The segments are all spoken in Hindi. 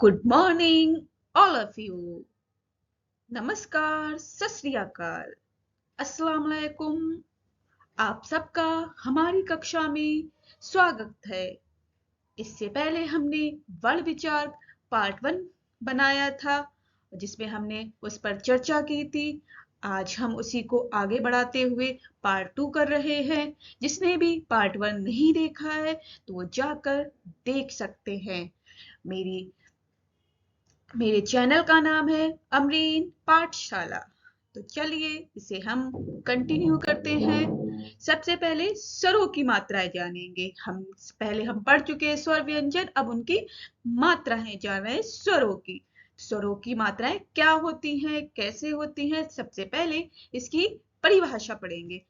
Good morning all of you. नमस्कार, सत श्री अकाल, अस्सलाम वालेकुम। आप सबका हमारी कक्षा में स्वागत है। इससे पहले हमने वर्ण विचार पार्ट 1 बनाया था, जिसमें हमने उस पर चर्चा की थी। आज हम उसी को आगे बढ़ाते हुए पार्ट 2 कर रहे हैं। जिसने भी पार्ट 1 नहीं देखा है तो वो जाकर देख सकते हैं। मेरे चैनल का नाम है अमरीन पाठशाला। तो चलिए इसे हम कंटिन्यू करते हैं। सबसे पहले स्वरों की मात्राएं जानेंगे। हम पढ़ चुके हैं स्वर व्यंजन, अब उनकी मात्राएं जान रहे हैं स्वरों की। स्वरों की मात्राएं क्या होती हैं, कैसे होती हैं, सबसे पहले इसकी परिभाषा पढ़ेंगे।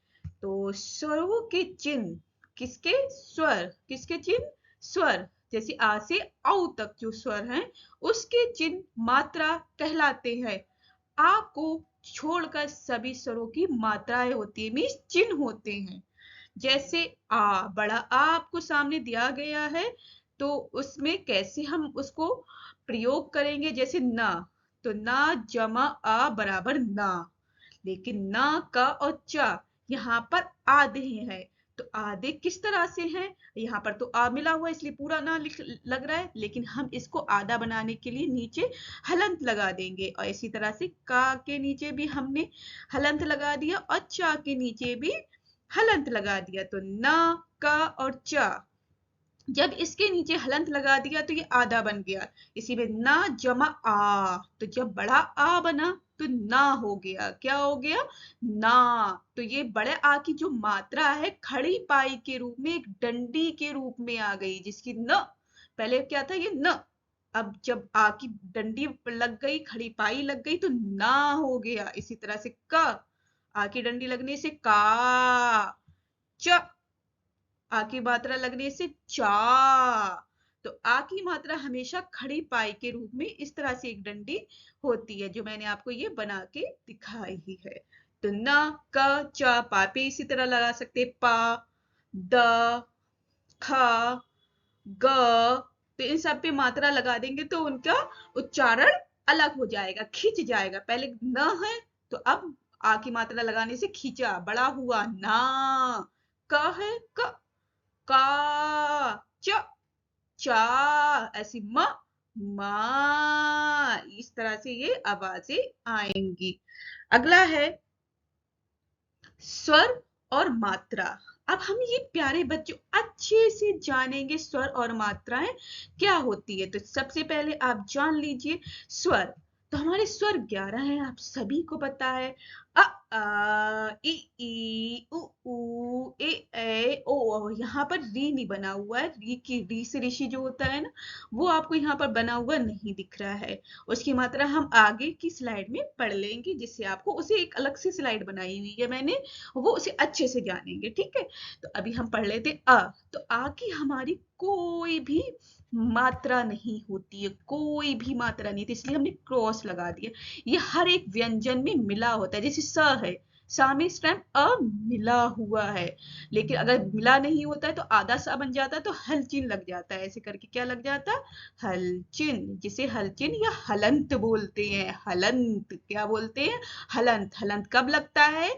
तो स्वरों के चिन्ह किसके चिन्ह? स्वर। जैसे आ से औ तक जो स्वर हैं उसके चिन्ह मात्रा कहलाते हैं। आ को छोड़कर सभी स्वरों की मात्राएं होती है, मीन्स चिन्ह होते हैं। जैसे आ, बड़ा आ आपको सामने दिया गया है, तो उसमें कैसे हम उसको प्रयोग करेंगे? जैसे ना, तो ना जमा आ बराबर ना, लेकिन ना का और चा यहाँ पर आधे हैं। तो आधे किस तरह से हैं? यहाँ पर तो आ मिला हुआ है इसलिए पूरा ना लग रहा है, लेकिन हम इसको आधा बनाने के लिए नीचे हलंत लगा देंगे। और इसी तरह से का के नीचे भी हमने हलंत लगा दिया और चा के नीचे भी हलंत लगा दिया। तो ना, का और चा, जब इसके नीचे हलंत लगा दिया तो ये आधा बन गया। इसी में ना जमा आ, तो जब बड़ा आ बना तो ना हो गया। क्या हो गया? ना। तो ये बड़े आ की जो मात्रा है खड़ी पाई के रूप में, एक डंडी के रूप में आ गई, जिसकी न पहले क्या था, ये न। अब जब आ की डंडी लग गई, खड़ी पाई लग गई तो ना हो गया। इसी तरह से क, आ की डंडी लगने से का, च, आ की मात्रा लगने से चा। तो आ की मात्रा हमेशा खड़ी पाई के रूप में इस तरह से एक डंडी होती है, जो मैंने आपको ये बना के दिखाई ही है। तो ना, क, चा, पा पे इसी तरह लगा सकते, पा, द, ख, ग। तो इन सब पे मात्रा लगा देंगे तो उनका उच्चारण अलग हो जाएगा, खिंच जाएगा। पहले न है तो अब आ की मात्रा लगाने से खींचा, बड़ा हुआ ना। क है, क, का, च, चा, ऐसी म, मा। इस तरह से ये आवाजें आएंगी। अगला है स्वर और मात्रा। अब हम ये प्यारे बच्चों अच्छे से जानेंगे स्वर और मात्राएं क्या होती है। तो सबसे पहले आप जान लीजिए स्वर। तो हमारे स्वर 11 हैं, आप सभी को पता है। अ, आ, ई, उ, ए, ओ। यहाँ पर री नहीं बना हुआ है, री से ऋषि जो होता है ना, वो आपको यहाँ पर बना हुआ नहीं दिख रहा है। उसकी मात्रा हम आगे की स्लाइड में पढ़ लेंगे, जिससे आपको उसे एक अलग से स्लाइड बनाई हुई है मैंने, वो उसे अच्छे से जानेंगे। ठीक है, तो अभी हम पढ़ लेते अ। तो आ की हमारी कोई भी मात्रा नहीं होती है, कोई भी मात्रा नहीं थी, इसलिए हमने क्रॉस लगा दिया। ये हर एक व्यंजन में मिला होता है। जैसे स है, सा में इस टाइम अ मिला हुआ है, लेकिन अगर मिला नहीं होता है तो आधा सा बन जाता है, तो हलचिन लग जाता है। ऐसे करके क्या लग जाता? हलचिन, जिसे हलचिन या हलंत बोलते हैं। हलंत क्या बोलते हैं? हलंत। हलंत कब लगता है?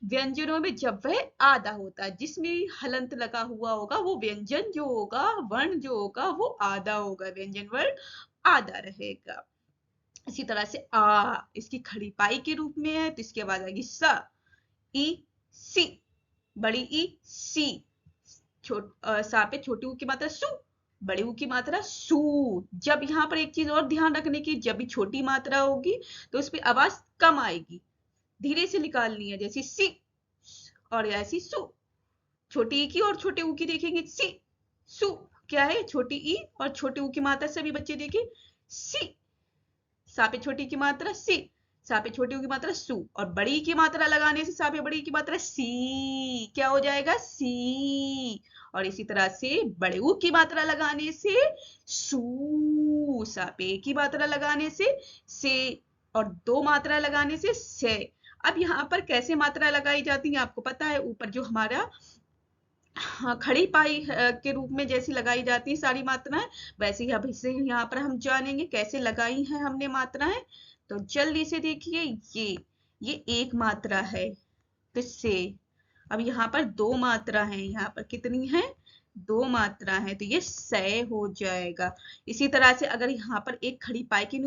व्यंजनों में जब वह आधा होता है। जिसमें हलंत लगा हुआ होगा वो व्यंजन जो होगा, वर्ण जो होगा वो आधा होगा, व्यंजन वर्ण आधा रहेगा। इसी तरह से आ, इसकी खड़ी पाई के रूप में है तो इसकी आवाज आएगी स, ई, सी। बड़ी ई, सी। सा पे छोटी ऊ की मात्रा सु, बड़ी ऊ की मात्रा सू। जब यहाँ पर एक चीज और ध्यान रखने की, जब भी छोटी मात्रा होगी तो उस पर आवाज कम आएगी, धीरे से निकालनी है। जैसे सी और ऐसी सु। छोटी ई की और छोटे ऊ की देखेंगे, सी, सु। क्या है? छोटी ई और छोटे ऊ की मात्रा, सभी बच्चे देखें, सी। सा पे छोटी की मात्रा सी, सा पे छोटी की मात्रा सु, और बड़ी की मात्रा लगाने से सा पे बड़ी की मात्रा सी। क्या हो जाएगा? सी। और इसी तरह से बड़े ऊ की मात्रा लगाने से सू, सा पे की मात्रा लगाने से, और दो मात्रा लगाने से। अब यहाँ पर कैसे मात्रा लगाई जाती है आपको पता है? ऊपर जो हमारा हाँ, खड़ी पाई के रूप में जैसी लगाई जाती है सारी मात्राएं, वैसे ही अब इसे यहाँ पर हम जानेंगे कैसे लगाई हैं हमने मात्राएं। तो जल्दी से देखिए, ये एक मात्रा है, तो से। अब यहाँ पर दो मात्रा है, यहाँ पर कितनी है, दो मात्रा है, तो ये सय हो जाएगा। इसी तरह से अगर यहाँ पर एक खड़ी पाई की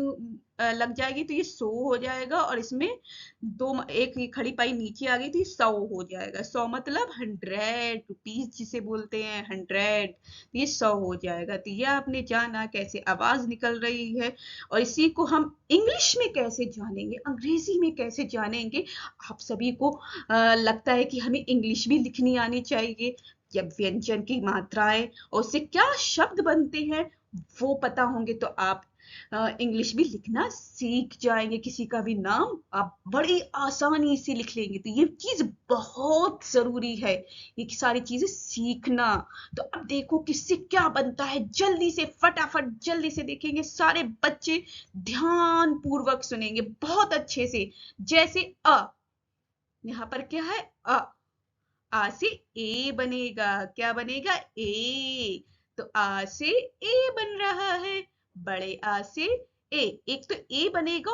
लग जाएगी तो ये सौ हो जाएगा, और इसमें एक ये खड़ी पाई नीचे आ गई तो ये 100 हो जाएगा। 100 मतलब 100 रुपीज जिसे बोलते हैं, 100, ये 100 हो जाएगा। तो ये आपने जाना कैसे आवाज निकल रही है, और इसी को हम इंग्लिश में कैसे जानेंगे, अंग्रेजी में कैसे जानेंगे। आप सभी को लगता है कि हमें इंग्लिश भी लिखनी आनी चाहिए, जब व्यंजन की मात्राएं और उससे क्या शब्द बनते हैं वो पता होंगे तो आप इंग्लिश भी लिखना सीख जाएंगे। किसी का भी नाम आप बड़ी आसानी से लिख लेंगे। तो ये चीज बहुत जरूरी है, ये सारी चीजें सीखना। तो अब देखो किससे क्या बनता है, जल्दी से फटाफट जल्दी से देखेंगे। सारे बच्चे ध्यान पूर्वक सुनेंगे बहुत अच्छे से। जैसे यहाँ पर क्या है, आ से ए बनेगा। क्या बनेगा, ए। तो आ से ए बन रहा है, बड़े आ से ए। एक तो ए बनेगा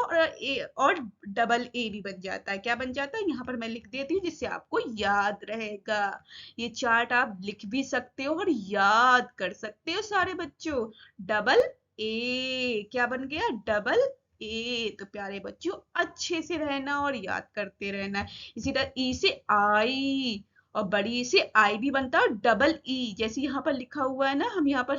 और डबल ए भी बन जाता है। क्या बन जाता है, यहाँ पर मैं लिख देती हूँ जिससे आपको याद रहेगा। ये चार्ट आप लिख भी सकते हो और याद कर सकते हो सारे बच्चों। डबल ए क्या बन गया, डबल ए। तो प्यारे बच्चों अच्छे से रहना और याद करते रहना। इसी तरह ई से आई, और बड़ी से आई भी बनता है, डबल ई जैसे यहाँ पर लिखा हुआ है ना, हम यहाँ पर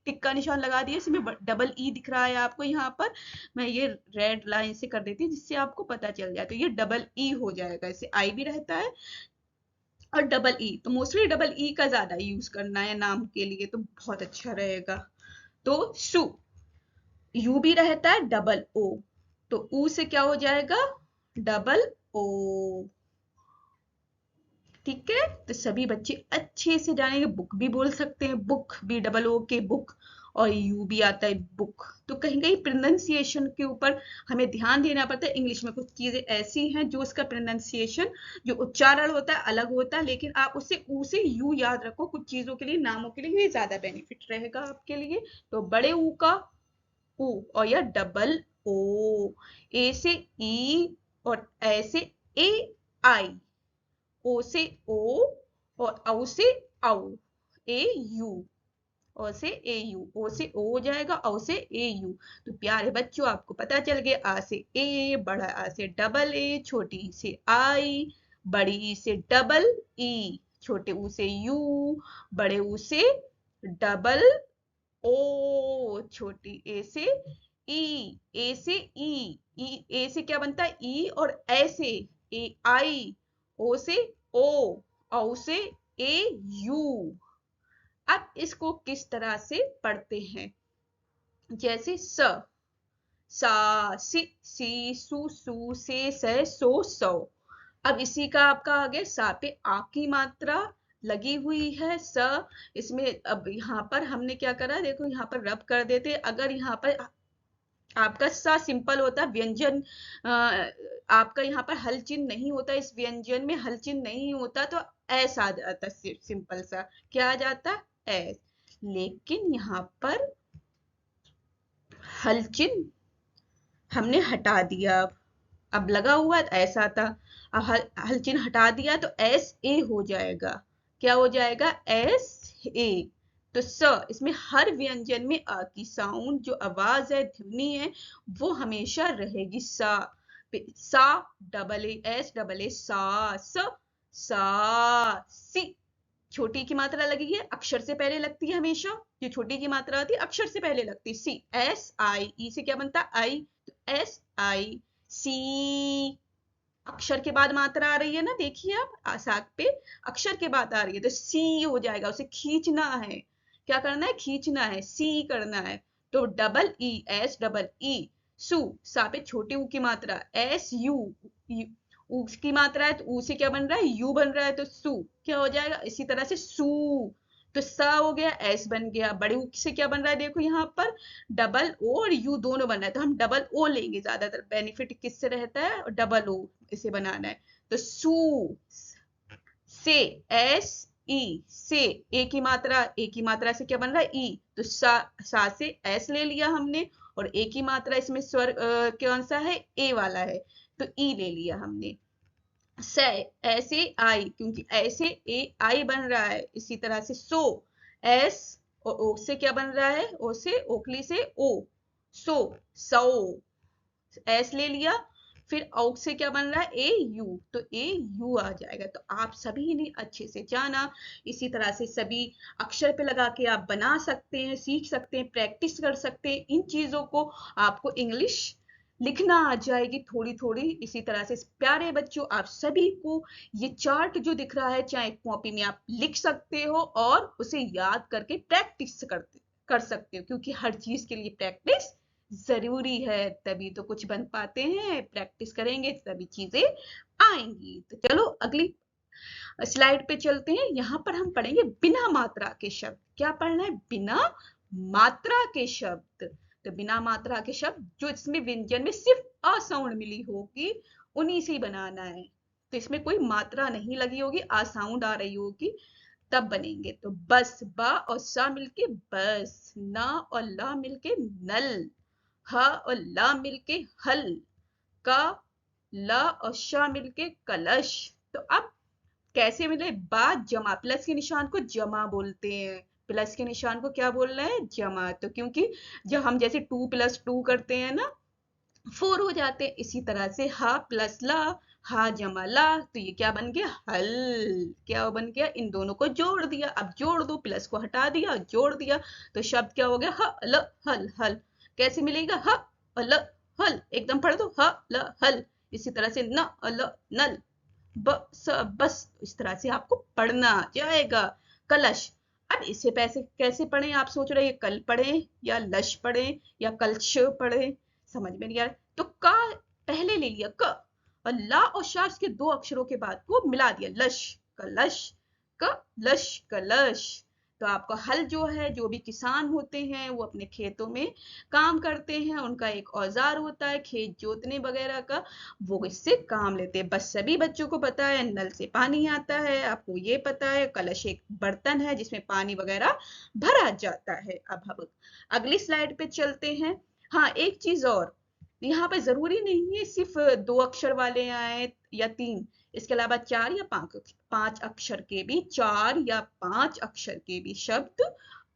टिक का निशान लगा दिया, इसमें डबल ई दिख रहा है आपको यहाँ पर। मैं ये रेड लाइन से कर देती हूँ जिससे आपको पता चल जाए। तो ये डबल ई हो जाएगा, इसे आई भी रहता है और डबल ई। तो मोस्टली डबल ई का ज्यादा यूज करना है नाम के लिए, तो बहुत अच्छा रहेगा। तो सु, यू भी रहता है, डबल ओ। तो ऊ से क्या हो जाएगा, डबल ओ। ठीक है, तो सभी बच्चे अच्छे से जानेंगे। बुक भी बोल सकते हैं, बुक भी डबल ओ के बुक, और यू भी आता है बुक। तो कहीं कहीं प्रोनाउंसिएशन के ऊपर हमें ध्यान देना पड़ता है। इंग्लिश में कुछ चीजें ऐसी हैं जो उसका प्रोनाउंसिएशन, जो उच्चारण होता है अलग होता है, लेकिन आप उससे ऊ से यू याद रखो कुछ चीजों के लिए, नामों के लिए, ये ज्यादा बेनिफिट रहेगा आपके लिए। तो बड़े ऊ का ऊ, और या डबल ओ। ए से ई और ए से ए आई, ओ से ओ और औ से औ, ए यू। ओ से ए यू, ओ से ओ हो जाएगा, औ से ए यू। तो प्यारे बच्चों आपको पता चल गया, आ से ए, बड़ा आ से डबल ए, छोटी ई से आई, बड़ी ई से डबल ई, छोटे ऊ से यू, बड़े ऊ से डबल ओ, छोटी ए से ई। ए से ई, ए से क्या बनता है, ई, और ए से ए आई, ओ से ओ, औ से ए यू। अब इसको किस तरह से पढ़ते हैं, जैसे सा, सी, सु, से सो, सौ। अब इसी का आपका आ गया, सा पे आ की मात्रा लगी हुई है, स। इसमें अब यहाँ पर हमने क्या करा, देखो यहाँ पर रब कर देते। अगर यहाँ पर आपका सा सिंपल होता, व्यंजन आपका यहाँ पर हल चिन्ह नहीं होता, इस व्यंजन में हल चिन्ह नहीं होता, तो एस आ जाता, सिंपल सा क्या आ जाता, एस। लेकिन यहाँ पर हल चिन्ह हमने हटा दिया। अब लगा हुआ ऐसा था, अब हल चिन्ह हटा दिया तो एस ए हो जाएगा। क्या हो जाएगा, एस ए। तो स, इसमें हर व्यंजन में आ की साउंड, जो आवाज है, ध्वनि है, वो हमेशा रहेगी सा। सा double A, S double A, सा सी। छोटी की मात्रा लगी है, अक्षर से पहले लगती है हमेशा। जो छोटी की मात्रा होती है अक्षर से पहले लगती है, सी। एस आई, ई से क्या बनता है, आई। तो एस आई सी। अक्षर के बाद मात्रा आ रही है ना, देखिए आप साथ पे अक्षर के बाद आ रही है, तो सी हो जाएगा। उसे खींचना है, क्या करना है, खींचना है, सी करना है। तो double E, S double E, सु। सा पे छोटे ऊ की मात्रा, एस यू, ऊ की मात्रा है तो ऊ से क्या बन रहा है, यू बन रहा है, तो सु क्या हो जाएगा। इसी तरह से सू, तो सा हो गया, एस बन गया। बड़े ऊ से क्या बन रहा है, देखो यहाँ पर डबल ओ और यू दोनों बन रहा है, तो हम डबल ओ लेंगे, ज्यादातर बेनिफिट किससे रहता है, डबल ओ इसे बनाना है। तो सू, से, एस ई से, ए की मात्रा से क्या बन रहा है ई, तो सा से एस ले लिया हमने, और ए की मात्रा इसमें स्वर कौन सा है, ए वाला है, तो ई ले लिया हमने। से, ऐसे आई, क्योंकि ऐसे ए आई बन रहा है, इसी तरह से सो, एस और ओ से क्या बन रहा है, ओ से ओखली से ओ, सो, सो, एस ले लिया, फिर औ से क्या बन रहा है, ए यू, तो ए यू आ जाएगा। तो आप सभी ने अच्छे से जाना, इसी तरह से सभी अक्षर पे लगा के आप बना सकते हैं, सीख सकते हैं, प्रैक्टिस कर सकते हैं इन चीजों को, आपको इंग्लिश लिखना आ जाएगी थोड़ी थोड़ी। इसी तरह से प्यारे बच्चों, आप सभी को ये चार्ट जो दिख रहा है, चाहे कॉपी में आप लिख सकते हो और उसे याद करके प्रैक्टिस कर सकते हो, क्योंकि हर चीज के लिए प्रैक्टिस जरूरी है, तभी तो कुछ बन पाते हैं, प्रैक्टिस करेंगे तभी चीजें आएंगी। तो चलो अगली स्लाइड पे चलते हैं। यहाँ पर हम पढ़ेंगे बिना मात्रा के शब्द। क्या पढ़ना है, बिना मात्रा के शब्द। तो बिना मात्रा के शब्द जो इसमें व्यंजन में सिर्फ अ साउंड मिली होगी, उन्हीं से बनाना है। तो इसमें कोई मात्रा नहीं लगी होगी, आ साउंड आ रही होगी, तब बनेंगे। तो बस, बा और सा मिलके बस, ना और ला मिलके नल, ह और ला मिलके हल, का ल और श मिलके कलश। तो अब कैसे मिले, बा जमा, प्लस के निशान को जमा बोलते हैं, प्लस के निशान को क्या बोल रहे हैं, जमा। तो क्योंकि जब हम जैसे 2+2 करते हैं ना, 4 हो जाते हैं, इसी तरह से हा प्लस ला, हा जमा ला, तो ये क्या बन गया, हल। क्या बन गया, इन दोनों को जोड़ दिया। अब जोड़ दो, प्लस को हटा दिया, जोड़ दिया, तो शब्द क्या हो गया, हल हल हल। कैसे मिलेगा, हल हल, एकदम पढ़ दो, हल हल। इसी तरह से न अल नल, बस, इस तरह से आपको पढ़ना जाएगा। कलश, अब इसे पैसे कैसे पढ़ें, आप सोच रहे हैं कल पढ़ें या लश पढ़ें या कलश पढ़ें, समझ में नहीं आ रहा। तो का पहले ले लिया, क, और ला और शा के 2 अक्षरों के बाद को मिला दिया, लश, कलश, कलश, कलश। तो आपका हल जो है, जो भी किसान होते हैं वो अपने खेतों में काम करते हैं, उनका एक औजार होता है खेत जोतने वगैरह का, वो इससे काम लेते हैं। बस सभी बच्चों को पता है नल से पानी आता है, आपको ये पता है। कलश एक बर्तन है जिसमें पानी वगैरह भरा जाता है। अब हम अगली स्लाइड पे चलते हैं। हाँ, एक चीज और, यहाँ पे जरूरी नहीं है सिर्फ 2 अक्षर वाले आए या 3, इसके अलावा 4 या 5 अक्षर के भी, 4 या 5 अक्षर के भी शब्द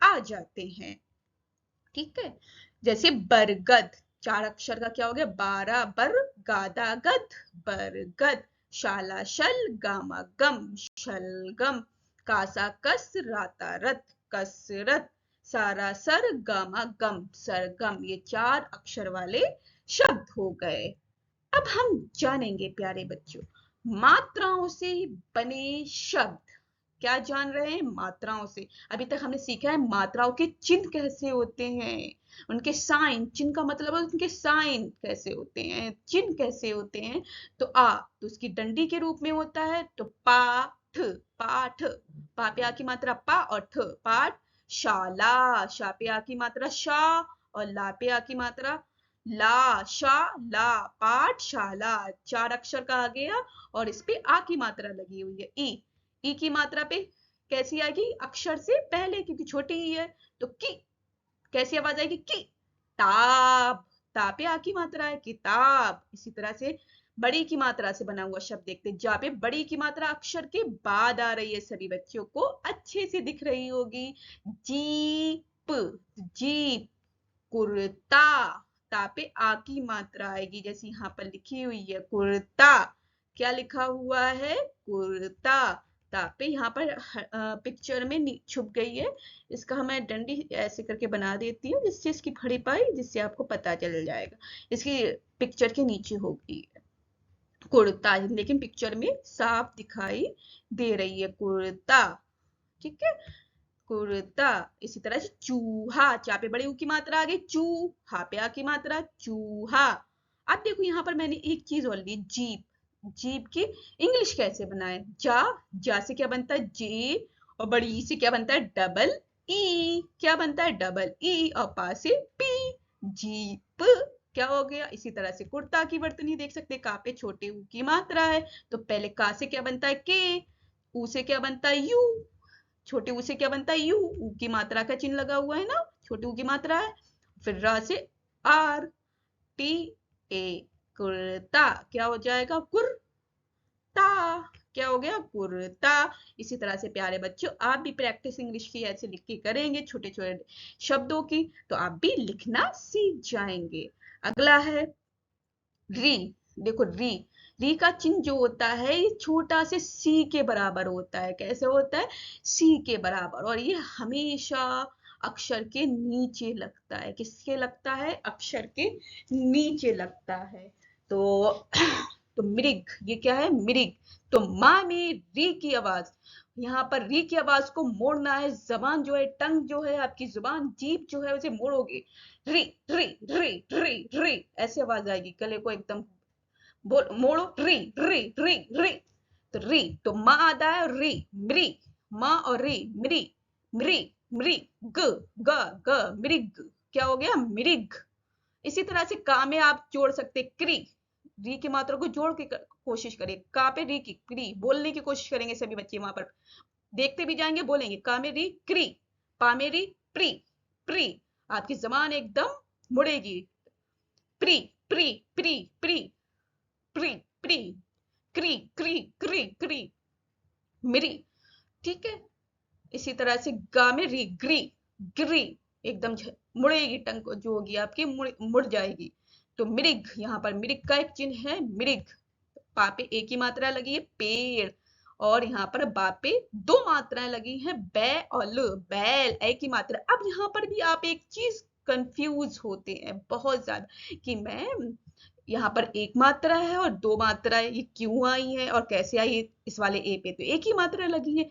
आ जाते हैं। ठीक है, जैसे बरगद, 4 अक्षर का क्या हो गया, 12 बर, गादा गद, बरगद। शाला शल, गामा गम, शलगम। कासा कस, राता रत, कसरत। सारा सर, गामा गम, सरगम। ये 4 अक्षर वाले शब्द हो गए। अब हम जानेंगे प्यारे बच्चों, मात्राओं से बने शब्द। क्या जान रहे हैं, मात्राओं से। अभी तक हमने सीखा है मात्राओं के चिन्ह कैसे होते हैं, उनके साइन, चिन्ह का मतलब है उनके साइन कैसे होते हैं, चिन्ह कैसे होते हैं। तो आ, तो उसकी डंडी के रूप में होता है, तो पाठ, पाठ, पा पे आ की मात्रा पा और ठ, पाठ। शाला, शा पे आ की मात्रा शा और ला पे आ की मात्रा ला, शा ला, पाठशाला। 4 अक्षर का आ गया और इस पे आ की मात्रा लगी हुई है, ई की मात्रा पे कैसी आएगी, अक्षर से पहले, क्योंकि छोटी ही है, तो की, कैसी आवाज आएगी, की। ताब, ता पे आ की मात्रा है, किताब। इसी तरह से बड़ी की मात्रा से बना हुआ शब्द देखते, जहाँ पे बड़ी की मात्रा अक्षर के बाद आ रही है, सभी बच्चों को अच्छे से दिख रही होगी। Jeep, jeep. कुर्ता, ता पे आ की मात्रा आएगी, जैसे यहाँ पर लिखी हुई है कुर्ता। क्या लिखा हुआ है, कुर्ता। ता पे यहाँ पर पिक्चर में छुप गई है, इसका मैं डंडी ऐसे करके बना देती हूँ जिससे इसकी खड़ी पाई, जिससे आपको पता चल जाएगा। इसकी पिक्चर के नीचे होगी कुर्ता, लेकिन पिक्चर में साफ दिखाई दे रही है कुर्ता। ठीक है, कुर्ता। इसी तरह से चूहा, चा पे बड़ी ऊ की मात्रा आ गई, चू, हा पे आ की मात्रा, चूहा। अब देखो यहाँ पर मैंने एक चीज और ली, जीप। जीप की इंग्लिश कैसे बनाए, जा, जा से क्या बनता है, जे, और बड़ी ई से क्या बनता है, डबल ई। क्या बनता है, डबल ई, और पा से पी, जीप। क्या हो गया, इसी तरह से कुर्ता की वर्तनी देख सकते हैं, का पे छोटे ऊ की मात्रा है, तो पहले का से क्या बनता है, के, ऊ से क्या बनता है यू, छोटे ऊ से क्या बनता है यू, ऊ की मात्रा का चिन्ह लगा हुआ है ना, छोटे ऊ की मात्रा है। फिर रा से आर, टी ए, कुर्ता, क्या हो जाएगा कुर्ता, क्या हो गया कुर्ता। इसी तरह से प्यारे बच्चों आप भी प्रैक्टिस इंग्लिश की ऐसे लिख के करेंगे छोटे छोटे शब्दों की, तो आप भी लिखना सीख जाएंगे। अगला है री। देखो री, री का चिन्ह जो होता है ये छोटा से सी के बराबर होता है। कैसे होता है, सी के बराबर, और ये हमेशा अक्षर के नीचे लगता है। किसके लगता है, अक्षर के नीचे लगता है। तो तो मृग, ये क्या है मृग। तो माँ में री की आवाज, यहाँ पर री की आवाज को मोड़ना है। जबान जो है, टंग जो है, आपकी जुबान जीभ जो है उसे मोड़ोगे, री री री री री, ऐसे आवाज आएगी। गले को एकदम बोल मोड़ो, री री री री। तो री, तो माँ आता है री, मृ, माँ और री, मृ मृ मृ, ग ग ग, मृग, क्या हो गया मृग। इसी तरह से का में आप जोड़ सकते क्री, री की मात्रा को जोड़ के कोशिश करिए। का पे री की क्री बोलने की कोशिश करेंगे सभी बच्चे, वहां पर देखते भी जाएंगे, बोलेंगे का में री क्री, पा में री प्री, प्री, आपकी जबान एकदम मुड़ेगी, प्री प्री प्री प्री प्री प्री, क्री क्री क्री क्री, मिरी, ठीक है। इसी तरह से गा में री, ग्री, ग्री, एकदम मुड़ेगी, टंग को जो होगी आपकी मुड़ जाएगी। तो मृग, यहाँ पर मृग का एक चिन्ह है मृग, पा पे एक ही मात्रा लगी है पेड़, और यहाँ पर बा पे दो मात्राएं लगी हैं बै और ल, बैल, एक ही मात्रा। अब यहाँ पर भी आप एक चीज कंफ्यूज होते हैं बहुत ज्यादा कि मैम यहाँ पर एक मात्रा है और दो मात्राएं, ये क्यों आई है और कैसे आई है, इस वाले ए पे तो एक ही मात्रा लगी है।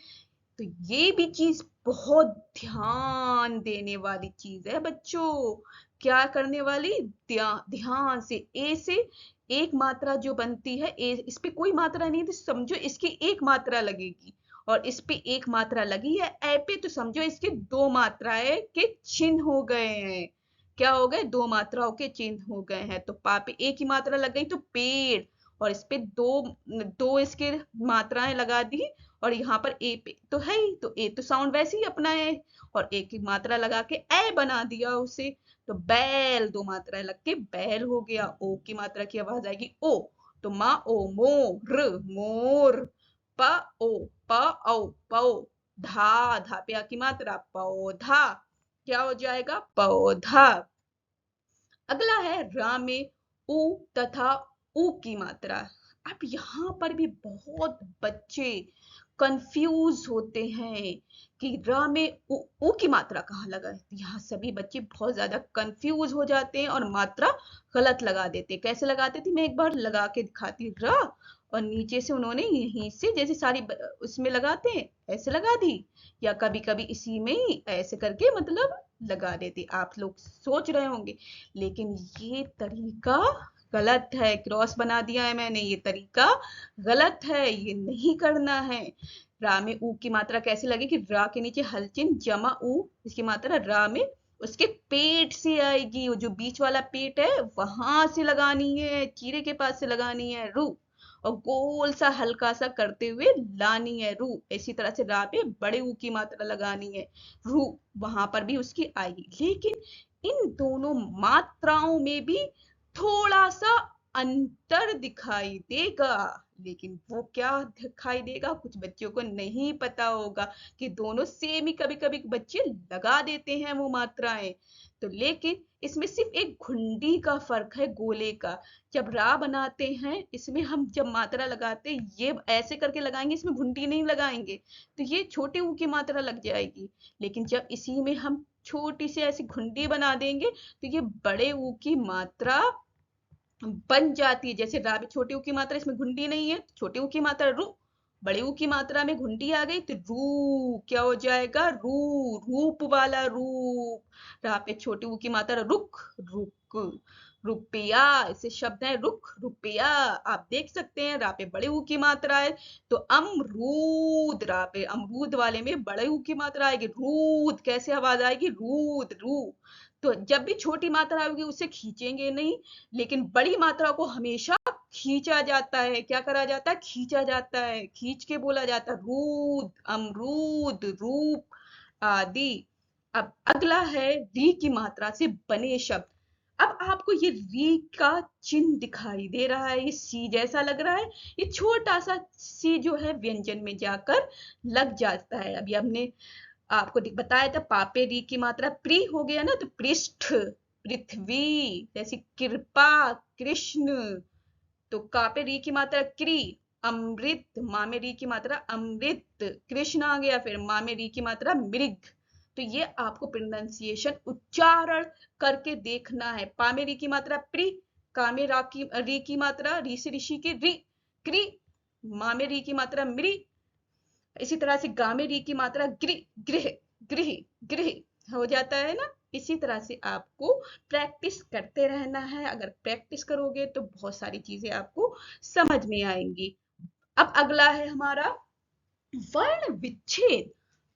तो ये भी चीज बहुत ध्यान देने वाली चीज है बच्चों। क्या करने वाली, ध्यान से, ए से एक मात्रा जो बनती है, ए इस पे कोई मात्रा नहीं तो समझो इसकी एक मात्रा लगेगी, और इस पे एक मात्रा लगी है ए पे तो समझो इसके दो मात्राएं के चिन्ह हो गए हैं। क्या हो गए, दो मात्राओं के चिन्ह हो गए हैं। तो पा पे एक ही मात्रा लग गई तो पेड़, और इस पे दो दो इसके मात्राएं लगा दी, और यहाँ पर ए पे तो है ही, तो ए तो साउंड वैसे ही अपना है, और एक की मात्रा लगा के ए बना दिया उसे, तो बैल, दो मात्राएं लग के बैल हो गया। ओ की मात्रा की आवाज आएगी ओ, तो माँ ओ, मोर, मोर, प ओ, प ओ, पौ, धा, धा पे आ की मात्रा पौधा, क्या हो जाएगा पौधा। अगला है रा में उ तथा उ की मात्रा। अब यहाँ पर भी बहुत बच्चे कंफ्यूज होते हैं कि रा में उ की मात्रा कहाँ लगाए। यहाँ सभी बच्चे बहुत ज्यादा कंफ्यूज हो जाते हैं और मात्रा गलत लगा देते हैं। कैसे लगाते थे, मैं एक बार लगा के दिखाती, रा और नीचे से उन्होंने यहीं से जैसे सारी उसमें लगाते हैं ऐसे लगा दी, या कभी कभी इसी में ही ऐसे करके मतलब लगा देते। आप लोग सोच रहे होंगे लेकिन ये तरीका गलत है, क्रॉस बना दिया है मैंने, ये तरीका गलत है, ये नहीं करना है। रा में ऊ की मात्रा कैसे लगेगी, रा के नीचे हलचिन जमा ऊ, इसकी मात्रा रा में उसके पेट से आएगी, वो जो बीच वाला पेट है वहां से लगानी है, चीरे के पास से लगानी है रू, और गोल सा हल्का सा करते हुए लानी है रू। इसी तरह से रा पे बड़े ऊ की मात्रा लगानी है रू, वहां पर भी उसकी आएगी। लेकिन इन दोनों मात्राओं में भी थोड़ा सा अंतर दिखाई देगा, लेकिन वो क्या दिखाई देगा कुछ बच्चों को नहीं पता होगा कि दोनों सेम ही कभी कभी बच्चे लगा देते हैं वो मात्राएं। तो लेकिन इसमें सिर्फ एक घुंडी का फर्क है, गोले का। जब रा बनाते हैं इसमें हम जब मात्रा लगाते हैं ये ऐसे करके लगाएंगे, इसमें घुंडी नहीं लगाएंगे तो ये छोटे ऊ की मात्रा लग जाएगी। लेकिन जब इसी में हम छोटी सी ऐसी घुंडी बना देंगे तो ये बड़े ऊ की मात्रा बन जाती है। जैसे रा में छोटे ऊ की मात्रा, इसमें घुंडी नहीं है, छोटे ऊ की मात्रा रू, बड़े ऊ की मात्रा में घुंडी आ गई तो रू, क्या हो जाएगा रू, रूप वाला रूप। रा पे छोटे ऊ की मात्रा रुक, रुक, रुपया, ऐसे शब्द है रुक रुपया। आप देख सकते हैं रा पे बड़े ऊ की मात्रा है तो अमरूद, रा पे अमरूद वाले में बड़े ऊ की मात्रा आएगी, रूद, कैसे आवाज आएगी रूद, रू। तो जब भी छोटी मात्रा होगी उसे खींचेंगे नहीं, लेकिन बड़ी मात्रा को हमेशा खींचा जाता है। क्या करा जाता है? खींचा जाता है, खींच के बोला जाता है। रूद, अमरूद, रूप आदि। अब अगला है री की मात्रा से बने शब्द। अब आपको ये री का चिन्ह दिखाई दे रहा है, ये सी जैसा लग रहा है। ये छोटा सा सी जो है व्यंजन में जाकर लग जाता है। अभी हमने आपको बताया था पापे री की मात्रा प्री हो गया ना, तो पृष्ठ, पृथ्वी, जैसे कृपा, कृष्ण। तो कापे री की मात्रा क्री, अमृत, माँ में री की मात्रा अमृत, कृष्ण आ गया। फिर माँ में री की मात्रा मृग। तो ये आपको प्रोनाउंसिएशन उच्चारण करके देखना है। पा में री की मात्रा प्री, का में री की मात्रा री से ऋषि की री, क्री, माँ में री की मात्रा मृ। इसी तरह से गा में री की मात्रा गृह, गृह, गृह, गृह हो जाता है ना। इसी तरह से आपको प्रैक्टिस करते रहना है। अगर प्रैक्टिस करोगे तो बहुत सारी चीजें आपको समझ में आएंगी। अब अगला है हमारा वर्ण विच्छेद।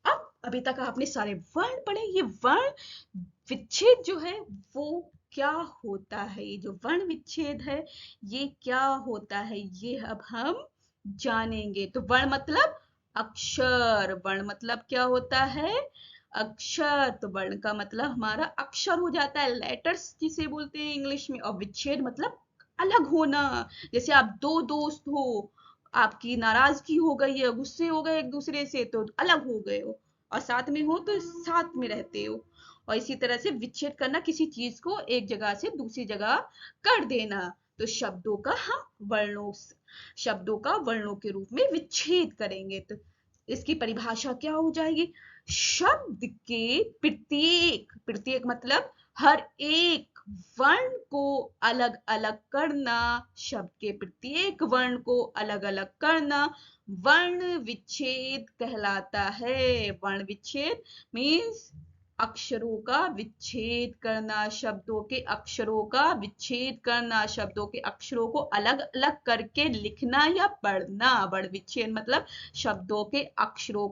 अब अभी तक आपने सारे वर्ण पढ़े, ये वर्ण विच्छेद जो है वो क्या होता है? ये जो वर्ण विच्छेद है ये क्या होता है, ये अब हम जानेंगे। तो वर्ण मतलब अक्षर, वर्ण मतलब क्या होता है? अक्षर। तो वर्ण का मतलब हमारा अक्षर हो जाता है, लेटर्स जिसे बोलते हैं इंग्लिश में। और विच्छेद मतलब अलग होना। जैसे आप दो दोस्त हो, आपकी नाराजगी हो गई है, गुस्से हो गए एक दूसरे से, तो अलग हो गए हो। और साथ में हो तो साथ में रहते हो। और इसी तरह से विच्छेद करना, किसी चीज को एक जगह से दूसरी जगह कर देना। तो शब्दों का वर्णों के रूप में विच्छेद करेंगे। तो इसकी परिभाषा क्या हो जाएगी? शब्द के प्रत्येक, प्रत्येक मतलब हर एक वर्ण को अलग अलग करना, शब्द के प्रत्येक वर्ण को अलग अलग करना वर्ण विच्छेद कहलाता है। वर्ण विच्छेद मीन्स अक्षरों का विच्छेद करना, शब्दों के अक्षरों का विच्छेद करना, शब्दों के अक्षरों को अलग अलग करके लिखना या पढ़ना। वर्ण विच्छेद मतलब शब्दों के अक्षरों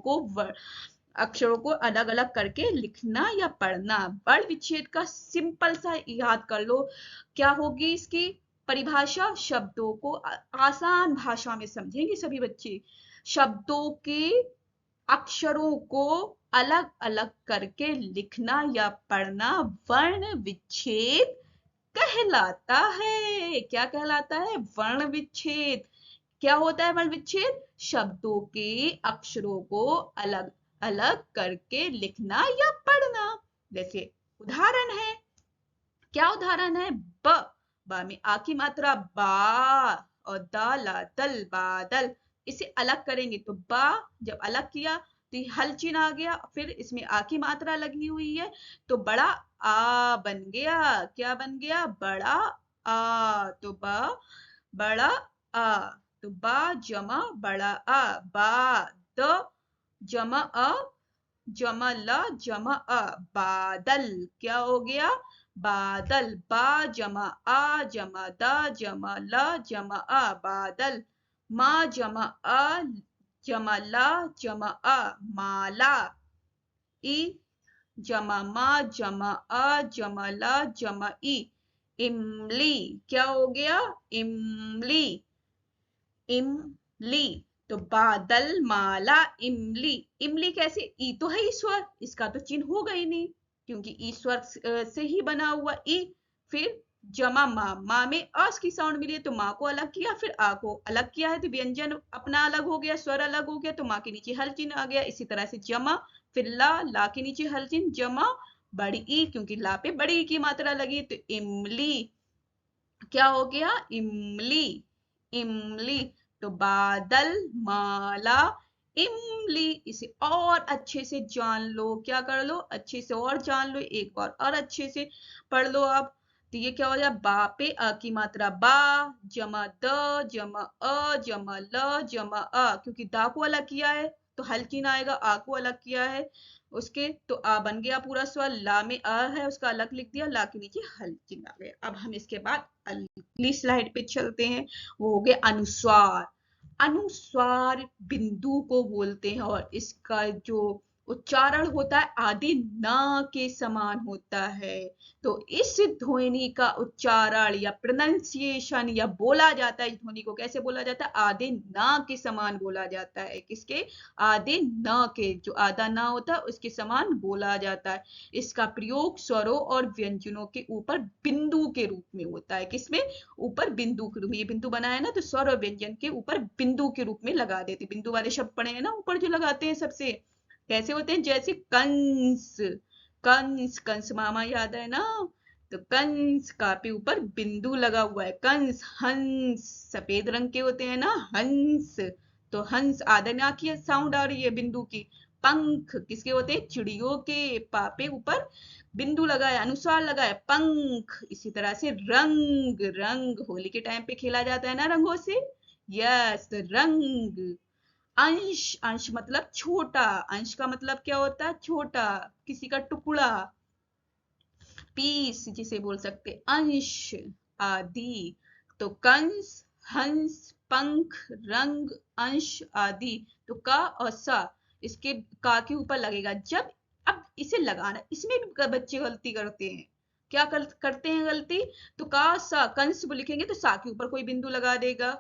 को अलग अलग करके लिखना या पढ़ना। वर्ण विच्छेद का सिंपल सा याद कर लो, क्या होगी इसकी परिभाषा? शब्दों को आसान भाषा में समझेंगे सभी बच्चे। शब्दों के अक्षरों को अलग अलग करके लिखना या पढ़ना वर्ण विच्छेद कहलाता है। क्या कहलाता है? वर्ण विच्छेद। क्या होता है वर्ण विच्छेद? शब्दों के अक्षरों को अलग अलग करके लिखना या पढ़ना। जैसे उदाहरण है, क्या उदाहरण है? बा में आ की मात्रा बा, और दाला दल, बादल। इसे अलग करेंगे तो बा, जब अलग किया तो हल चिन्ह आ गया, फिर इसमें आ की मात्रा लगी हुई है तो बड़ा आ बन गया। क्या बन गया? बड़ा आ। तो बा, बड़ा आ। तो बा जमा बड़ा आ, बा द जमा अ, जमा ल जमा अ, बादल। क्या हो गया? बादल। बा जमा आ जमा द जमा ल जमा अ, बादल। मा जमा अ जमा ला जमा अ, माला। ई जमा मा जमा अ जमा ला जमा ई, इमली। क्या हो गया? इमली, इमली। तो बादल, माला, इमली। इमली कैसे? ई तो है ईश्वर, इसका तो चिन्ह होगा ही नहीं, क्योंकि ईश्वर से ही बना हुआ ई। फिर जमा माँ, माँ में अस की साउंड मिली तो माँ को अलग किया, फिर आ को अलग किया है तो व्यंजन अपना अलग हो गया, स्वर अलग हो गया, तो माँ के नीचे हल चिन्ह आ गया। इसी तरह से जमा, फिर ला, ला के नीचे हल चिन्ह, जमा बड़ी ई, क्योंकि ला पे बड़ी ई की मात्रा लगी तो इमली। क्या हो गया? इमली, इमली। तो बादल, माला, इमली। इसे और अच्छे से जान लो, क्या कर लो? अच्छे से और जान लो, एक बार और अच्छे से पढ़ लो आप। तो ये क्या हो जाए? बा पे अ की मात्रा बा, जमा द जमा अ जमा ल जमा अ, क्योंकि दा को अलग किया है तो हल चिन्ह आएगा, आ को अलग किया है उसके तो आ बन गया पूरा स्वर। ला में अ है उसका अलग लिख दिया, ला के नीचे हल चिन्ह आ गया। अब हम इसके बाद अगली स्लाइड पे चलते हैं, वो हो गया अनुस्वार। अनुस्वार बिंदु को बोलते हैं और इसका जो उच्चारण होता है आदि न के समान होता है। तो इस ध्वनि का उच्चारण या प्रोनाउंसिएशन या बोला जाता है, इस ध्वनि को कैसे बोला जाता है? आदि न के समान बोला जाता है। किसके? आदि न के, जो आधा न होता है उसके समान बोला जाता है। इसका प्रयोग स्वरों और व्यंजनों के ऊपर बिंदु के रूप में होता है। किसमें? ऊपर बिंदु के रूप में। ये बिंदु बना है ना, तो स्वर और व्यंजन के ऊपर बिंदु के रूप में लगा देते। बिंदु वाले शब्द पढ़े हैं ना ऊपर जो लगाते हैं सबसे, कैसे होते हैं? जैसे कंस, कंस, कंस मामा याद है ना? तो कंस का पे ऊपर बिंदु लगा हुआ है। कंस, हंस सफेद रंग के होते हैं ना, हंस, तो हंस आदना की साउंड आ रही है बिंदु की। पंख किसके होते हैं? चिड़ियों के। पापे ऊपर बिंदु लगा है, अनुस्वार लगा है, पंख। इसी तरह से रंग, रंग होली के टाइम पे खेला जाता है ना रंगों से, यस, रंग। अंश, अंश मतलब छोटा, अंश का मतलब क्या होता है? छोटा, किसी का टुकड़ा। पीस जिसे बोल सकते अंश आदि। तो कंस, हंस, पंख, रंग, अंश आदि। तो का और सा इसके का के ऊपर लगेगा जब, अब इसे लगाना, इसमें भी बच्चे गलती करते हैं। क्या करते हैं गलती? तो का सा कंस लिखेंगे तो सा के ऊपर कोई बिंदु लगा देगा,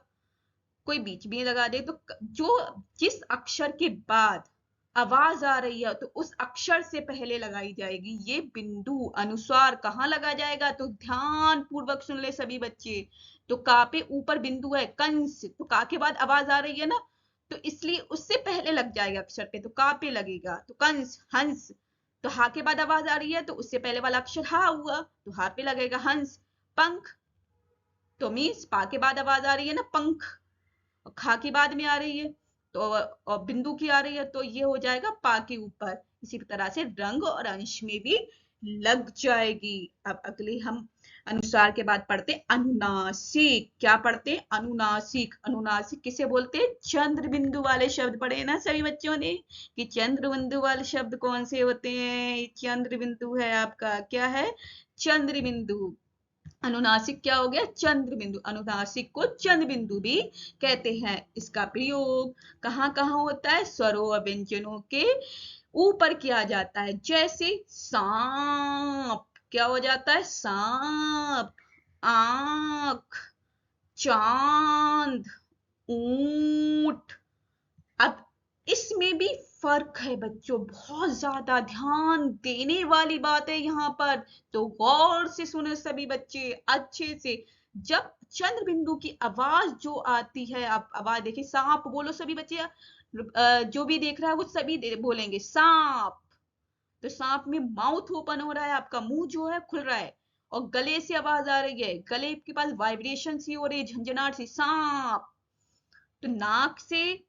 कोई बीच में लगा दे, तो जो जिस अक्षर के बाद आवाज आ रही है तो उस अक्षर से पहले लगाई जाएगी ये बिंदु। अनुस्वार कहाँ लगा जाएगा? तो ध्यान पूर्वक सुन ले सभी बच्चे। तो का पे ऊपर बिंदु है, कंस, तो का के बाद आवाज आ रही है ना, तो इसलिए उससे पहले लग जाएगा अक्षर पे, तो का पे लगेगा। तो कंस, हंस, तो हा के बाद आवाज आ रही है तो उससे पहले वाला अक्षर हा हुआ, तो हा पे लगेगा हंस। पंख, तो मीन्स पा के बाद आवाज आ रही है ना, पंख, खा की बाद में आ रही है तो, और बिंदु की आ रही है तो ये हो जाएगा पा के ऊपर। इसी तरह से रंग और अंश में भी लग जाएगी। अब अगले हम अनुसार के बाद पढ़ते हैं अनुनासिक। क्या पढ़ते हैं? अनुनासिक। अनुनासिक किसे बोलते हैं? चंद्र बिंदु वाले शब्द पढ़े ना सभी बच्चों ने, कि चंद्र बिंदु वाले शब्द कौन से होते हैं? चंद्र बिंदु है आपका, क्या है? चंद्र बिंदु। अनुनासिक क्या हो गया? चंद्र बिंदु। अनुनासिक को चंद्र बिंदु भी कहते हैं। इसका प्रयोग कहाँ कहाँ होता है? स्वरों और व्यंजनों के ऊपर किया जाता है। जैसे सांप, क्या हो जाता है? सांप। आंख, चांद, ऊंट। अब इसमें भी फर्क है बच्चों, बहुत ज्यादा ध्यान देने वाली बात है यहाँ पर। तो गौर से सुने सभी बच्चे अच्छे से। जब चंद्र बिंदु की आवाज जो आती है, आप आवाज देखिए, सांप बोलो सभी बच्चे, जो भी देख रहा है वो सभी बोलेंगे सांप। तो सांप में माउथ ओपन हो रहा है, आपका मुंह जो है खुल रहा है, और गले से आवाज आ रही है, गले के पास वाइब्रेशन सी हो रही है, झंझनाट सी, सांप। तो नाक से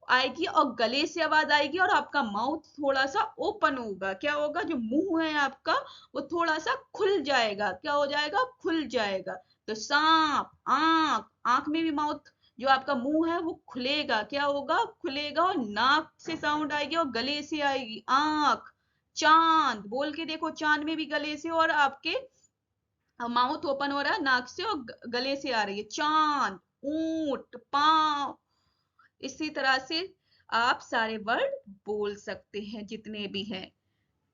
आएगी और गले से आवाज आएगी और आपका माउथ थोड़ा सा ओपन होगा। क्या होगा? जो मुंह है आपका वो थोड़ा सा खुल जाएगा। क्या हो जाएगा? खुल जाएगा। तो सांप, आंख, आंख में भी माउथ, जो आपका मुंह है वो खुलेगा। क्या होगा? खुलेगा, और नाक से साउंड आएगी और गले से आएगी, आंख। चांद, बोल के देखो, चांद में भी गले से और आपके माउथ ओपन हो रहा है, नाक से और गले से आ रही है, चांद। ऊंट, पांव। इसी तरह से आप सारे वर्ड बोल सकते हैं जितने भी हैं।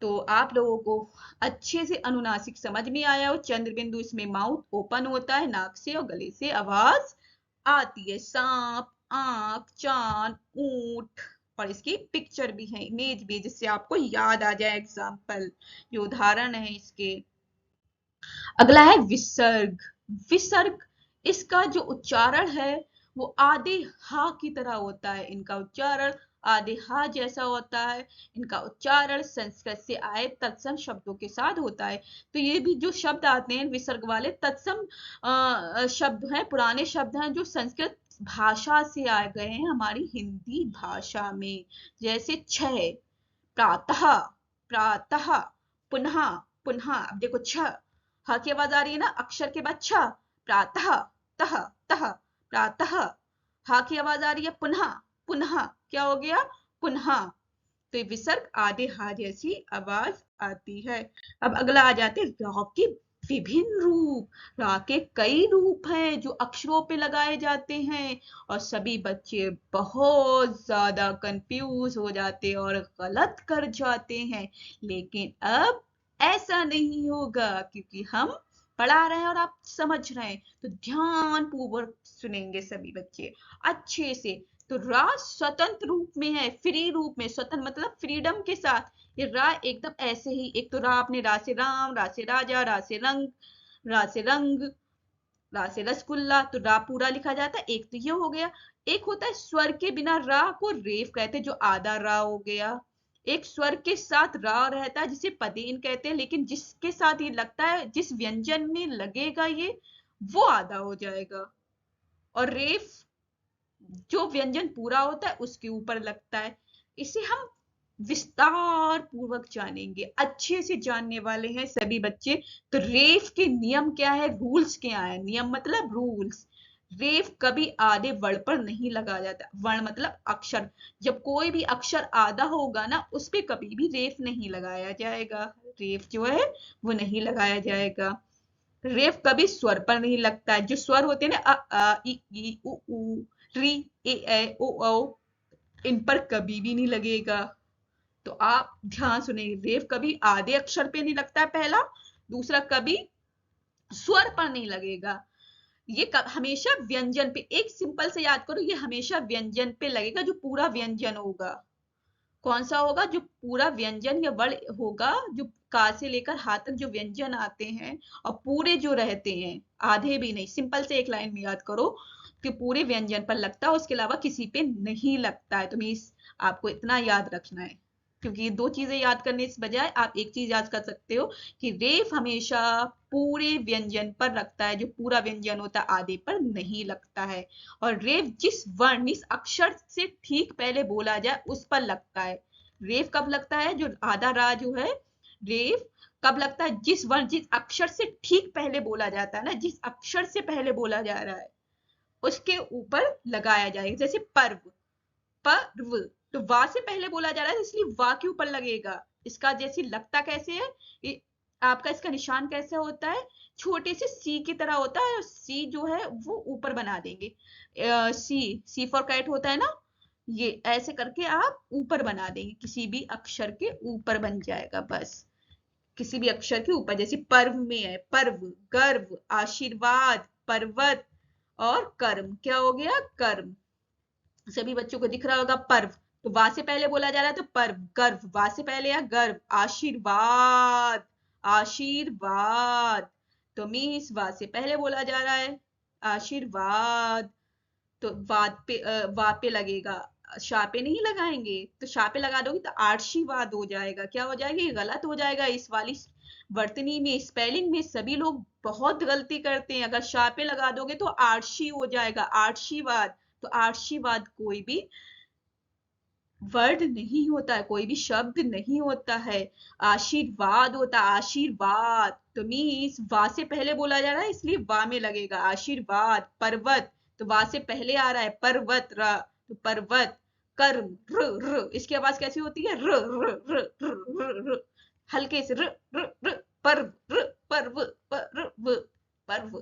तो आप लोगों को अच्छे से अनुनासिक समझ में आया हो। चंद्र बिंदु, इसमें माउथ ओपन होता है, नाक से और गले से आवाज आती है। सांप, आंख, चांद, ऊंट, और इसकी पिक्चर भी है, इमेज भी, जिससे आपको याद आ जाए एग्जाम्पल, जो उदाहरण है इसके। अगला है विसर्ग। विसर्ग, इसका जो उच्चारण है वो आधे हा की तरह होता है। इनका उच्चारण आधे हा जैसा होता है। इनका उच्चारण संस्कृत से आए तत्सम शब्दों के साथ होता है। तो ये भी जो शब्द आते हैं विसर्ग वाले, तत्सम शब्द हैं, पुराने शब्द हैं जो संस्कृत भाषा से आ गए हैं हमारी हिंदी भाषा में। जैसे छह, प्रातः, प्रातः, पुनः, पुनः। अब देखो, छ, ह की आवाज आ रही है ना अक्षर के बाद, छ, प्रातः, तह, तह, प्रातः। हा की आवाज आ रही है पुनः, पुनः। क्या हो गया? पुनः। तो विसर्ग आधे हा जैसी आवाज आती है। अब अगला आ जाते रा की विभिन्न रूप, रा के कई रूप हैं जो अक्षरों पे लगाए जाते हैं और सभी बच्चे बहुत ज्यादा कंफ्यूज हो जाते हैं और गलत कर जाते हैं। लेकिन अब ऐसा नहीं होगा क्योंकि हम पढ़ा रहे हैं और आप समझ रहे हैं, तो ध्यान पूर्वक सुनेंगे सभी बच्चे अच्छे से। तो रा स्वतंत्र रूप में है, फ्री रूप में, स्वतंत्र मतलब फ्रीडम के साथ। ये रा एकदम ऐसे ही, एक तो रा आपने रा से राम, रा से राजा, रा से रंग, रा से रंग, रा से रसगुल्ला, तो रा पूरा लिखा जाता है। एक तो ये हो गया। एक होता है स्वर के बिना रा को रेफ कहते हैं, जो आधा रा हो गया। एक स्वर के साथ रा रहता है जिसे पदेन कहते हैं, लेकिन जिसके साथ ये लगता है, जिस व्यंजन में लगेगा ये, वो आधा हो जाएगा। और रेफ जो व्यंजन पूरा होता है उसके ऊपर लगता है। इसे हम विस्तार पूर्वक जानेंगे, अच्छे से जानने वाले हैं सभी बच्चे। तो रेफ के नियम क्या है, रूल्स क्या है। नियम मतलब रूल्स। रेफ कभी आधे वर्ण पर नहीं लगाया जाता। वर्ण मतलब अक्षर। जब कोई भी अक्षर आधा होगा ना, उस पे कभी भी रेफ नहीं लगाया जाएगा। रेफ जो है वो नहीं लगाया जाएगा। रेफ कभी स्वर पर नहीं लगता है। जो स्वर होते हैं ना, अ इ ई उ ऊ, री ए ऐ ओ औ, इन पर कभी भी नहीं लगेगा। तो आप ध्यान सुनिए, रेफ कभी आधे अक्षर पे नहीं लगता है, पहला। दूसरा, कभी स्वर पर नहीं लगेगा। ये हमेशा व्यंजन पे, एक सिंपल से याद करो, ये हमेशा व्यंजन पे लगेगा, जो पूरा व्यंजन होगा। कौन सा होगा, जो पूरा व्यंजन या वर्ण होगा, जो का से लेकर हा तक जो व्यंजन आते हैं और पूरे जो रहते हैं, आधे भी नहीं। सिंपल से एक लाइन में याद करो कि पूरे व्यंजन पर लगता है, उसके अलावा किसी पे नहीं लगता है। तो मीन्स आपको इतना याद रखना है, क्योंकि ये दो चीजें याद करने से बजाय आप एक चीज याद कर सकते हो कि रेफ हमेशा पूरे व्यंजन पर लगता है, जो पूरा व्यंजन होता है आधे पर नहीं लगता है। और रेफ जिस वर्ण, इस अक्षर से ठीक पहले बोला जाए उस पर लगता है। रेफ कब लगता है, जो आधा रा जो है, रेफ कब लगता है, जिस वर्ण, जिस अक्षर से ठीक पहले बोला जाता है ना, जिस अक्षर से पहले बोला जा रहा है उसके ऊपर लगाया जाएगा। जैसे पर्व, पर्व, तो वा से पहले बोला जा रहा है, इसलिए वा के ऊपर लगेगा। इसका जैसे लगता कैसे है, आपका इसका निशान कैसे होता है, छोटे से सी की तरह होता है। और सी जो है वो ऊपर बना देंगे। सी, सी फॉर कैट होता है ना, ये ऐसे करके आप ऊपर बना देंगे, किसी भी अक्षर के ऊपर बन जाएगा बस। किसी भी अक्षर के ऊपर, जैसे पर्व में है, पर्व, गर्व, आशीर्वाद, पर्वत, और कर्म, क्या हो गया, कर्म। सभी बच्चों को दिख रहा होगा, पर्व, तो वा से पहले बोला जा रहा है तो पर्व। गर्व, वा से पहले है गर्व। आशीर्वाद, आशीर्वाद, तो मीन्स वा से पहले बोला जा रहा है आशीर्वाद, तो वा पे लगेगा। शा पे नहीं लगाएंगे, तो शा पे लगा दोगे तो आशीर्वाद हो जाएगा। क्या हो जाएगा, ये गलत हो जाएगा। इस वाली वर्तनी में, स्पेलिंग में सभी लोग बहुत गलती करते हैं। अगर शा पे लगा दोगे तो आर्शी हो जाएगा, आशीर्वाद। तो आशीर्वाद कोई भी वर्ड नहीं होता है, कोई भी शब्द नहीं होता है, आशीर्वाद होता है, आशीर्वाद। तो मीन्स वा से पहले बोला जा रहा है इसलिए वा में लगेगा आशीर्वाद। पर्वत, तो वा से पहले आ रहा है पर्वत, रा, तो पर्वत। कर्म, र, र, इसकी आवाज कैसी होती है, र, र, र, र, र, र, हल्के से, र, र, र, पर्व, र, पर्व, पर्व, पर्व।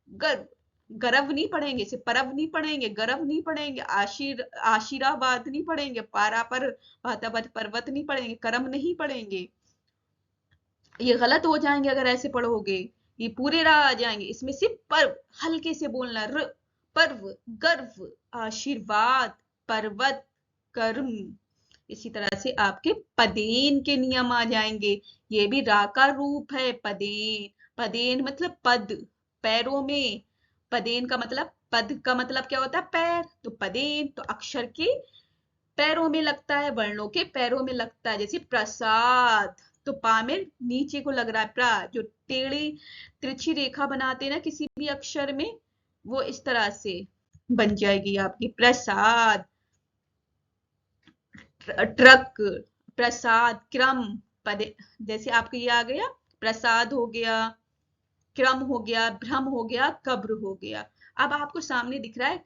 गर्व, गर्व नहीं पढ़ेंगे, इसे परव नहीं पढ़ेंगे, गर्व नहीं पढ़ेंगे, आशीराबाद नहीं पढ़ेंगे, पारा पर वातावत पर्वत नहीं पढ़ेंगे, कर्म नहीं पढ़ेंगे। ये गलत हो जाएंगे अगर ऐसे पढ़ोगे, ये पूरे राह आ जाएंगे। इसमें सिर्फ पर्व हल्के से बोलना, र, पर्व, गर्व, आशीर्वाद, पर्वत, कर्म। इसी तरह से आपके पदेन के नियम आ जाएंगे। ये भी रा का रूप है, पदेन। पदेन मतलब पद, पैरों में। पदेन का मतलब, पद का मतलब क्या होता है, पैर। तो पदेन तो अक्षर के पैरों में लगता है, वर्णों के पैरों में लगता है। जैसे प्रसाद, तो पा में नीचे को लग रहा है, प्रा, जो टेढ़ी तिरछी रेखा बनाते हैं ना किसी भी अक्षर में, वो इस तरह से बन जाएगी आपकी प्रसाद। ट्रक, प्रसाद, क्रम, पदे, जैसे आपको ये आ गया, प्रसाद हो गया, क्रम हो गया, भ्रम हो गया, कब्र हो गया। अब आपको सामने दिख रहा है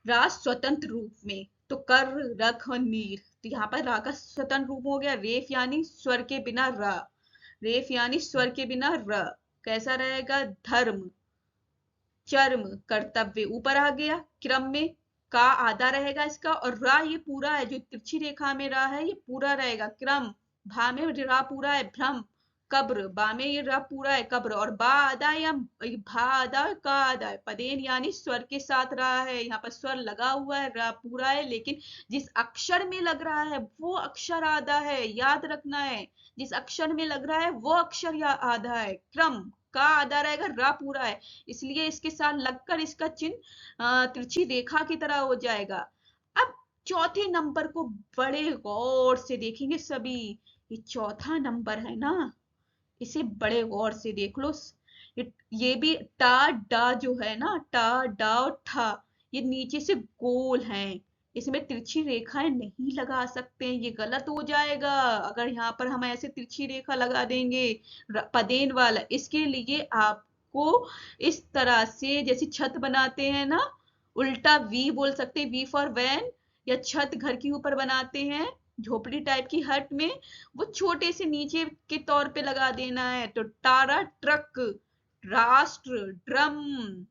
रा स्वतंत्र रूप में, तो कर, रख और नीर। तो यहाँ पर रा का स्वतंत्र रूप हो गया रेफ, यानी स्वर के बिना र, रेफ यानी स्वर के बिना र, कैसा रहेगा? धर्म, चर्म, कर्तव्य ऊपर आ गया क्रम में, का आधा रहेगा इसका, और रा ये पूरा है, जो तिरछी रेखा में रा है ये पूरा रहेगा क्रम, भा में रा पूरा है भ्रम, कब्र, बा में ये रा पूरा है कब्र, और बा आधा या भा आधा है, का आधा है, पदेन यानी स्वर के साथ रहा है, यहाँ पर स्वर लगा हुआ है, रा पूरा है, लेकिन जिस अक्षर में लग रहा है वो अक्षर आधा है, याद रखना है, जिस अक्षर में लग रहा है वो अक्षर आधा है, क्रम, का आधा रहेगा, रा पूरा है, इसलिए इसके साथ लगकर इसका चिन्ह तिरछी रेखा की तरह हो जाएगा। अब चौथे नंबर को बड़े गौर से देखेंगे सभी। ये चौथा नंबर है ना, इसे बड़े गौर से देख लो। ये भी टा डा जो है ना, टा डा और ठा, ये नीचे से गोल हैं, इसमें तिरछी रेखाएं नहीं लगा सकते हैं, ये गलत हो जाएगा अगर यहाँ पर हम ऐसे तिरछी रेखा लगा देंगे पदेन वाला। इसके लिए आपको इस तरह से, जैसे छत बनाते हैं ना, उल्टा वी बोल सकते हैं, वी फॉर वैन, या छत घर के ऊपर बनाते हैं झोपड़ी टाइप की हट में, वो छोटे से नीचे के तौर पे लगा देना है। तो टारा ट्रक, राष्ट्र, ड्रम,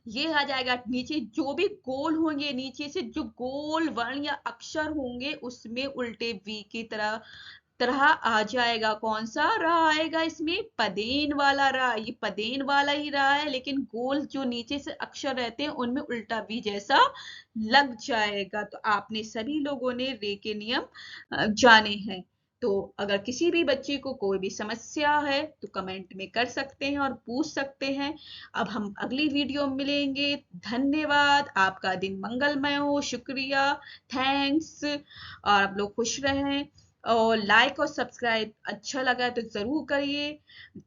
ये आ जाएगा। नीचे जो भी गोल होंगे, नीचे से जो गोल वर्ण या अक्षर होंगे उसमें उल्टे वी की तरह तरह आ जाएगा। कौन सा रहा आएगा इसमें? पदेन वाला रहा, ये पदेन वाला ही रहा है, लेकिन गोल जो नीचे से अक्षर रहते हैं उनमें उल्टा वी जैसा लग जाएगा। तो आपने सभी लोगों ने रे के नियम जाने हैं। तो अगर किसी भी बच्चे को कोई भी समस्या है तो कमेंट में कर सकते हैं और पूछ सकते हैं। अब हम अगली वीडियो में मिलेंगे। धन्यवाद, आपका दिन मंगलमय हो, शुक्रिया, थैंक्स, और आप लोग खुश रहें। और लाइक और सब्सक्राइब अच्छा लगा तो जरूर करिए,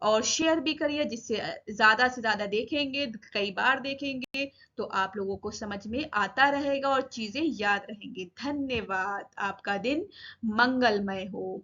और शेयर भी करिए, जिससे ज्यादा से ज्यादा देखेंगे, कई बार देखेंगे तो आप लोगों को समझ में आता रहेगा और चीजें याद रहेंगी। धन्यवाद, आपका दिन मंगलमय हो।